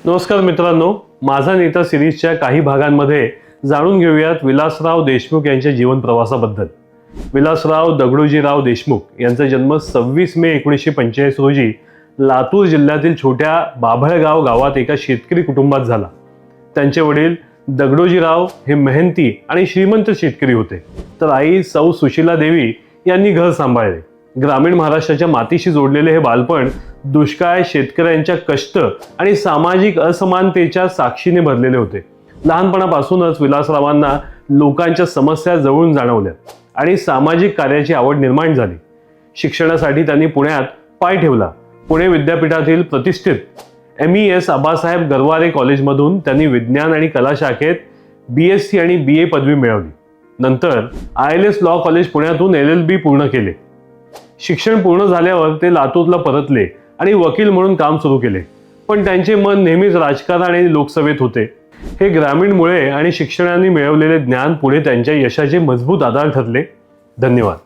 नमस्कार मित्रांनो, माझा नेता सिरीजच्या काही भागांमध्ये जाणून घेऊयात विलासराव देशमुख यांच्या जीवन प्रवासाबद्दल। विलासराव दगडोजीराव देशमुख यांचा जन्म 26 मे 1945 रोजी लातूर जिल्ह्यातील छोट्या बाभळगाव गावात एका शेतकरी कुटुंबात झाला। त्यांचे वडील दगडोजीराव हे मेहनती आणि श्रीमंत शेतकरी होते, तर आई सौ सुशीला देवी यांनी घर सांभाळले। ग्रामीण महाराष्ट्राच्या मातीशी जोडलेले हे बालपण दुष्काळ, शेतकऱ्यांच्या कष्ट आणि सामाजिक असमानतेच्या साक्षीने भरलेले होते। लहानपणापासूनच विलासरावांना लोकांच्या समस्या जवळून जाणवल्या आणि सामाजिक कार्याची आवड निर्माण झाली। शिक्षणासाठी त्यांनी पुण्यात पाय ठेवला। पुणे विद्यापीठातील प्रतिष्ठित MES आबासाहेब गरवारे कॉलेजमधून त्यांनी विज्ञान आणि कला शाखेत BSc आणि BA पदवी मिळवली। नंतर ILS लॉ कॉलेज पुण्यातून LLB पूर्ण केले। शिक्षण पूर्ण झाल्यावर ते लातूरला परतले आणि वकील म्हणून काम सुरू केले, पण त्यांचे मन नेहमीच राजकारण आणि लोकसभेत होते। हे ग्रामीण मुळे आणि शिक्षणाने मिळवलेले ज्ञान पुढे त्यांच्या यशाचे मजबूत आधार ठरले। धन्यवाद।